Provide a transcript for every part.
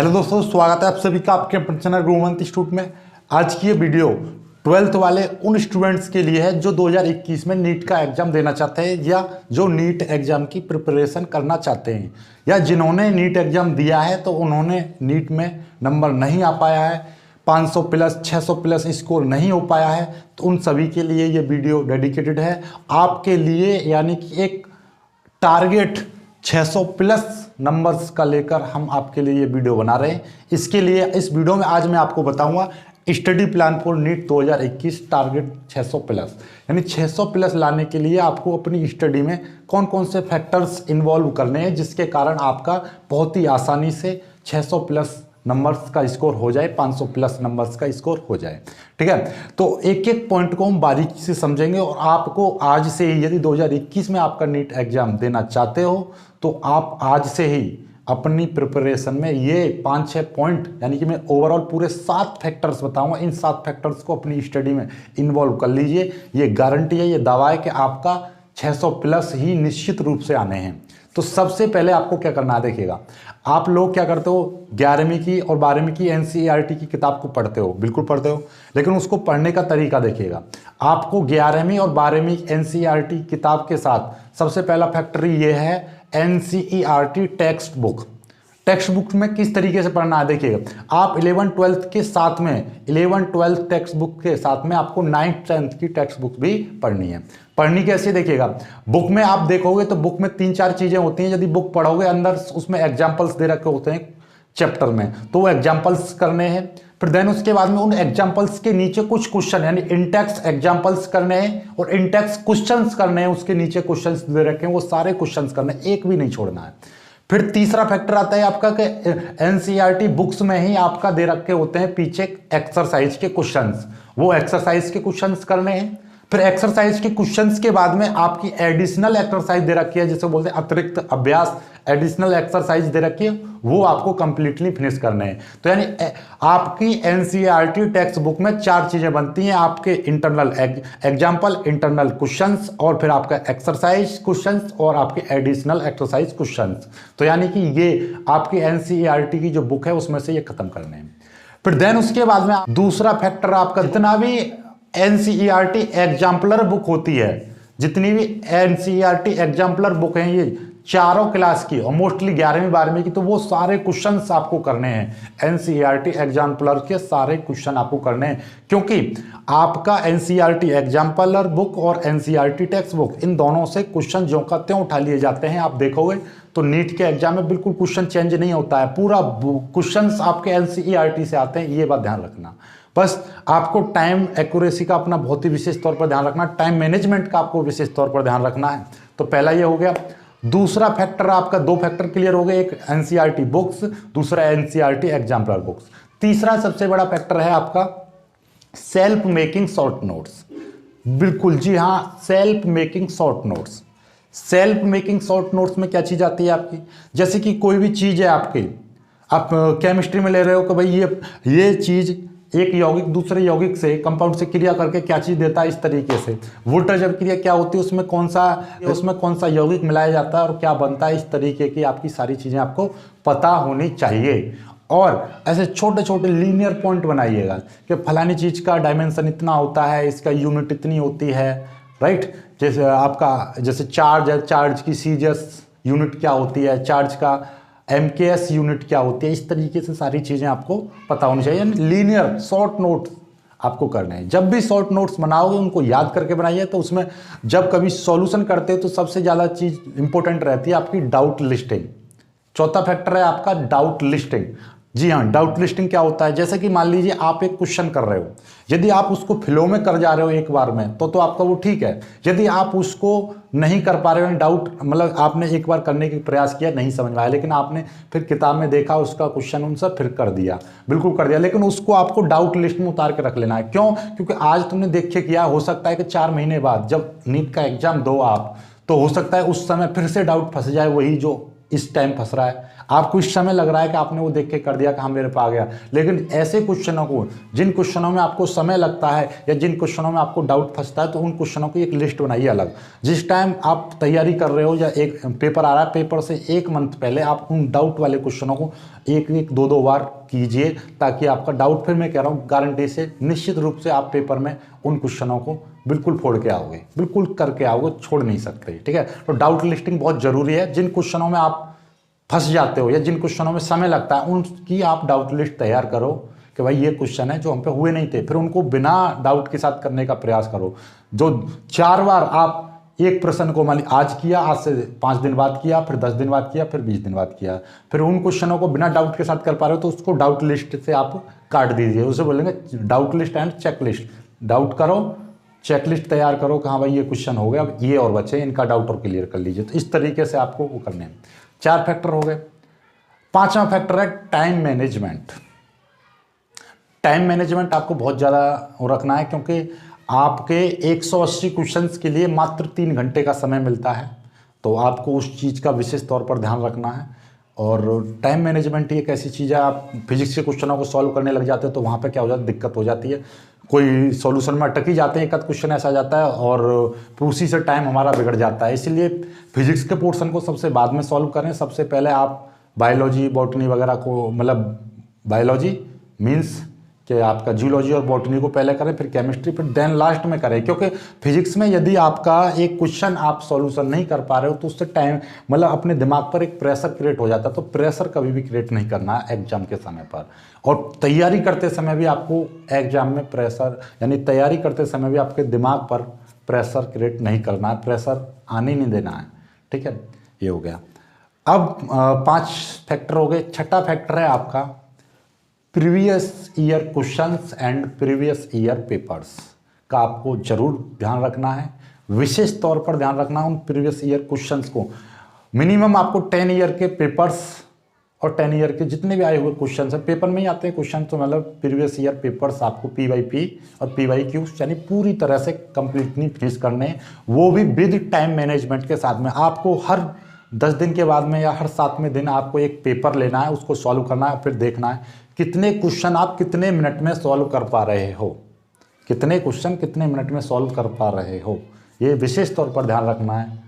Hello दोस्तों, स्वागत है आप सभी का आपके अपने चैनल गुरुमंत इंस्टीट्यूट में। आज की ये वीडियो 12th वाले उन स्टूडेंट्स के लिए है जो 2021 में नीट का एग्ज़ाम देना चाहते हैं या जो नीट एग्ज़ाम की प्रिपरेशन करना चाहते हैं, या जिन्होंने नीट एग्ज़ाम दिया है तो उन्होंने नीट में नंबर नहीं आ पाया है, 500 प्लस 600 प्लस स्कोर नहीं हो पाया है, तो उन सभी के लिए ये वीडियो डेडिकेटेड है आपके लिए। यानी कि एक टारगेट 600 प्लस नंबर्स का लेकर हम आपके लिए ये वीडियो बना रहे हैं। इसके लिए इस वीडियो में आज मैं आपको बताऊंगा study plan for NEET 2021 target 600 plus. यानी 600 प्लस लाने के लिए आपको अपनी स्टडी में कौन कौन से फैक्टर्स इन्वॉल्व करने हैं जिसके कारण आपका बहुत ही आसानी से 600 प्लस नंबर्स का स्कोर हो जाए, 500 प्लस नंबर्स का स्कोर हो जाए। ठीक है, तो एक एक पॉइंट को हम बारीकी से समझेंगे और आपको आज से ही, यदि 2021 में आपका नीट एग्जाम देना चाहते हो तो आप आज से ही अपनी प्रिपरेशन में ये 5-6 पॉइंट, यानी कि मैं ओवरऑल पूरे 7 फैक्टर्स बताऊंगा, इन 7 फैक्टर्स को अपनी स्टडी में इन्वॉल्व कर लीजिए। ये गारंटी है, ये दावा है कि आपका 600 प्लस ही निश्चित रूप से आने हैं। तो सबसे पहले आपको क्या करना है, देखिएगा आप लोग क्या करते हो, 11वीं की और 12वीं की एनसीईआरटी की किताब को पढ़ते हो, बिल्कुल पढ़ते हो, लेकिन उसको पढ़ने का तरीका देखिएगा। आपको 11वीं और 12वीं एनसीईआरटी किताब के साथ सबसे पहला फैक्टर ये है NCERT text book. Text book में किस तरीके से पढ़ना है, देखिएगा आप 11th-12th के साथ में 11th-12th टेक्स्ट बुक के साथ में आपको 9th-10th की टेक्स्ट बुक भी पढ़नी है। पढ़नी कैसे, देखिएगा बुक में आप देखोगे तो बुक में 3-4 चीजें होती हैं। यदि बुक पढ़ोगे अंदर उसमें एग्जाम्पल्स दे रखे होते हैं चैप्टर में, तो वो एग्जाम्पल्स करने हैं। फिर देन उसके बाद में उन एग्जाम्पल्स के नीचे कुछ क्वेश्चन, यानी इंटेक्स एग्जाम्पल्स करने हैं और इंटेक्स क्वेश्चंस करने हैं। उसके नीचे क्वेश्चंस दे रखे हैं, वो सारे क्वेश्चंस करने हैं, एक भी नहीं छोड़ना है। फिर तीसरा फैक्टर आता है आपका कि एनसीईआरटी बुक्स में ही आपका दे रखे होते हैं पीछे एक्सरसाइज के क्वेश्चंस, वो एक्सरसाइज के क्वेश्चंस करने हैं। फिर एक्सरसाइज के क्वेश्चंस के बाद में आपकी एडिशनल एक्सरसाइज दे रखी है, जिसे बोलते हैं अतिरिक्त अभ्यास, एडिशनल एक्सरसाइज दे रखी है, वो आपको कंप्लीटली फिनिश करने हैं। तो यानी आपकी एनसीईआरटी टेक्स्ट बुक में 4 चीजें बनती हैं, आपके इंटरनल एग्जाम्पल, इंटरनल क्वेश्चंस, और फिर आपका एक्सरसाइज क्वेश्चंस और आपके एडिशनल एक्सरसाइज क्वेश्चंस। तो यानी कि ये आपकी एनसीईआरटी की जो बुक है उसमें से ये खत्म करने हैं। फिर देन उसके बाद में दूसरा फैक्टर आपका, जितना भी एनसीईआरटी एग्जाम्पलर बुक होती है, जितनी भी एनसीईआरटी एग्जाम्पलर बुक हैं ये चारों क्लास की और मोस्टली 11वीं 12वीं की, तो वो सारे क्वेश्चंस आपको करने हैं। एनसीईआरटी एग्जाम्पलर के सारे क्वेश्चन आपको करने हैं, क्योंकि आपका एनसीईआरटी एग्जाम्पलर बुक और एनसीईआरटी टेक्स्ट बुक, इन दोनों से क्वेश्चन ज्यों का त्यों उठा लिए जाते हैं। आप देखोगे तो नीट के एग्जाम में बिल्कुल क्वेश्चन चेंज नहीं होता है, पूरा क्वेश्चन आपके एनसीईआरटी से आते हैं, ये बात ध्यान रखना। बस आपको टाइम एक्यूरेसी का अपना बहुत ही विशेष तौर पर ध्यान रखना, टाइम मैनेजमेंट का आपको विशेष तौर पर ध्यान रखना है। तो पहला ये हो गया। दूसरा फैक्टर आपका, 2 फैक्टर क्लियर हो गए, एक एनसीईआरटी बुक्स, दूसरा एनसीईआरटी एग्जाम्पलर बुक्स। तीसरा सबसे बड़ा फैक्टर है आपका सेल्फ मेकिंग शॉर्ट नोट्स। बिल्कुल जी हाँ, self making short notes. Self making short notes में क्या चीज आती है आपकी, जैसे कि कोई भी चीज है आपकी, आप केमिस्ट्री में ले रहे हो कि भाई ये चीज एक यौगिक दूसरे यौगिक से कंपाउंड से क्रिया करके क्या चीज देता है, इस तरीके से वोल्टेज क्रिया क्या होती है, उसमें कौन सा यौगिक मिलाया जाता है और क्या बनता है, इस तरीके की आपकी सारी चीजें आपको पता होनी चाहिए। और ऐसे छोटे छोटे लीनियर पॉइंट बनाइएगा कि फलानी चीज का डायमेंशन इतना होता है, इसका यूनिट इतनी होती है, राइट। जैसे आपका जैसे चार्ज है, चार्ज की सीजीएस यूनिट क्या होती है, चार्ज का एमकेएस यूनिट क्या होती है, इस तरीके से सारी चीजें आपको पता होनी चाहिए। लीनियर शॉर्ट नोट्स आपको करने हैं। जब भी शॉर्ट नोट्स बनाओगे उनको याद करके बनाइए, तो उसमें जब कभी सॉल्यूशन करते हो तो सबसे ज्यादा चीज इंपॉर्टेंट रहती है आपकी डाउट लिस्टिंग। चौथा फैक्टर है आपका डाउट लिस्टिंग। जी हाँ, डाउट लिस्टिंग क्या होता है, जैसे कि मान लीजिए आप एक क्वेश्चन कर रहे हो, यदि आप उसको फ्लो में कर जा रहे हो एक बार में तो आपका वो ठीक है। यदि आप उसको नहीं कर पा रहे हो, डाउट मतलब आपने एक बार करने का प्रयास किया, नहीं समझ में आया, लेकिन आपने फिर किताब में देखा उसका क्वेश्चन आंसर फिर कर दिया, बिल्कुल कर दिया, लेकिन उसको आपको डाउट लिस्ट में उतार के रख लेना है। क्यों? क्योंकि आज तुमने देख के किया, हो सकता है कि 4 महीने बाद जब नीट का एग्जाम दो आप, तो हो सकता है उस समय फिर से डाउट फंस जाए, वही जो इस टाइम फंस रहा है। आपको इस समय लग रहा है कि आपने वो देख के कर दिया कि हाँ मेरे पास आ गया, लेकिन ऐसे क्वेश्चनों को, जिन क्वेश्चनों में आपको समय लगता है या जिन क्वेश्चनों में आपको डाउट फंसता है, तो उन क्वेश्चनों की एक लिस्ट बनाइए अलग। जिस टाइम आप तैयारी कर रहे हो या एक पेपर आ रहा है, पेपर से 1 मंथ पहले आप उन डाउट वाले क्वेश्चनों को 1-1, 2-2 बार कीजिए, ताकि आपका डाउट, फिर मैं कह रहा हूँ गारंटी से निश्चित रूप से आप पेपर में उन क्वेश्चनों को बिल्कुल फोड़ के आओगे, बिल्कुल करके आओगे, छोड़ नहीं सकते। ठीक है, तो डाउट लिस्टिंग बहुत जरूरी है। जिन क्वेश्चनों में आप फंस जाते हो या जिन क्वेश्चनों में समय लगता है, उनकी आप डाउट लिस्ट तैयार करो कि भाई ये क्वेश्चन है जो हम पे हुए नहीं थे, फिर उनको बिना डाउट के साथ करने का प्रयास करो। जो 4 बार आप एक प्रश्न को मान ली आज किया, आज से 5 दिन बाद किया, फिर 10 दिन बाद किया, फिर 20 दिन बाद किया, फिर उन क्वेश्चनों को बिना डाउट के साथ कर पा रहे हो तो उसको डाउट लिस्ट से आप काट दीजिए। उसे बोलेंगे doubt list and check list. Doubt करो, चेकलिस्ट तैयार करो कि हाँ भाई ये क्वेश्चन हो गया, अब ये और बचे, इनका डाउट और क्लियर कर लीजिए। तो इस तरीके से आपको वो करने हैं। 4 फैक्टर हो गए। 5वां फैक्टर है टाइम मैनेजमेंट। टाइम मैनेजमेंट आपको बहुत ज़्यादा रखना है, क्योंकि आपके 180 क्वेश्चंस के लिए मात्र 3 घंटे का समय मिलता है, तो आपको उस चीज़ का विशेष तौर पर ध्यान रखना है। और टाइम मैनेजमेंट ही एक ऐसी चीज़ है, आप फिजिक्स के क्वेश्चनों को सॉल्व करने लग जाते हो तो वहाँ पे क्या हो जाता है, दिक्कत हो जाती है। कोई सॉल्यूशन में अटक ही जाते हैं, एक आध क्वेश्चन ऐसा आ जाता है और उसी से टाइम हमारा बिगड़ जाता है। इसलिए फिजिक्स के पोर्शन को सबसे बाद में सॉल्व करें। सबसे पहले आप बायोलॉजी, बॉटनी वगैरह को, मतलब बायोलॉजी मीन्स कि आपका जूलॉजी और बॉटनी को पहले करें, फिर केमिस्ट्री, फिर देन लास्ट में करें। क्योंकि फिजिक्स में यदि आपका एक क्वेश्चन आप सॉल्यूशन नहीं कर पा रहे हो तो उससे टाइम, मतलब अपने दिमाग पर एक प्रेशर क्रिएट हो जाता है। तो प्रेशर कभी भी क्रिएट नहीं करना है एग्जाम के समय पर। और तैयारी करते समय भी आपको एग्जाम में प्रेशर, यानी तैयारी करते समय भी आपके दिमाग पर प्रेशर क्रिएट नहीं करना है, प्रेशर आने नहीं देना है। ठीक है, ये हो गया। अब 5 फैक्टर हो गए। 6ठा फैक्टर है आपका previous year questions and previous year papers का आपको जरूर ध्यान रखना है। विशेष तौर पर ध्यान रखना है उन प्रीवियस ईयर क्वेश्चंस को। मिनिमम आपको 10 ईयर के पेपर्स और 10 ईयर के जितने भी आए हुए क्वेश्चन है, पेपर में ही आते हैं क्वेश्चन, तो मतलब प्रीवियस ईयर पेपर्स आपको PYP और PYQ यानी पूरी तरह से कंप्लीटली फिनिश करने हैं, वो भी विद टाइम मैनेजमेंट के साथ में। आपको हर 10 दिन के बाद में या हर 7वें दिन आपको एक पेपर लेना है, उसको सॉल्व करना है, फिर देखना है कितने क्वेश्चन आप कितने मिनट में सॉल्व कर पा रहे हो, कितने क्वेश्चन कितने मिनट में सॉल्व कर पा रहे हो, ये विशेष तौर पर ध्यान रखना है।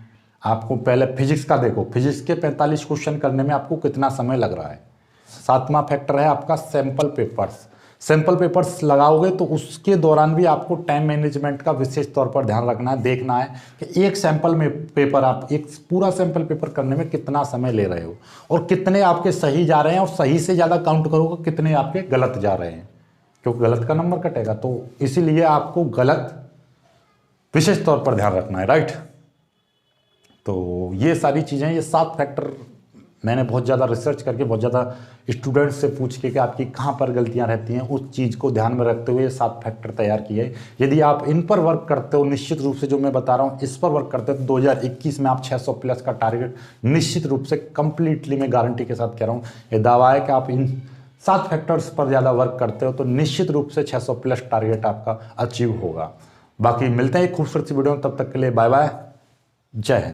आपको पहले फिजिक्स का देखो, फिजिक्स के 45 क्वेश्चन करने में आपको कितना समय लग रहा है। 7वां फैक्टर है आपका सैंपल पेपर्स। सैंपल पेपर्स लगाओगे तो उसके दौरान भी आपको टाइम मैनेजमेंट का विशेष तौर पर ध्यान रखना है। देखना है कि एक सैंपल में पेपर, आप एक पूरा सैंपल पेपर करने में कितना समय ले रहे हो और कितने आपके सही जा रहे हैं, और सही से ज़्यादा काउंट करोगे कितने आपके गलत जा रहे हैं, क्योंकि गलत का नंबर कटेगा। तो इसीलिए आपको गलत विशेष तौर पर ध्यान रखना है, राइट। तो ये सारी चीज़ें, ये 7 फैक्टर मैंने बहुत ज़्यादा रिसर्च करके, बहुत ज़्यादा स्टूडेंट्स से पूछ के कि आपकी कहाँ पर गलतियाँ रहती हैं, उस चीज़ को ध्यान में रखते हुए 7 फैक्टर तैयार किए। यदि आप इन पर वर्क करते हो, निश्चित रूप से जो मैं बता रहा हूँ इस पर वर्क करते हो, तो 2021 में आप 600 प्लस का टारगेट निश्चित रूप से कंप्लीटली, मैं गारंटी के साथ कह रहा हूँ, ये दावा है कि आप इन 7 फैक्टर्स पर ज़्यादा वर्क करते हो तो निश्चित रूप से 600 प्लस टारगेट आपका अचीव होगा। बाकी मिलते हैं एक खूबसूरत सी वीडियो में, तब तक के लिए बाय बाय, जय हिंद।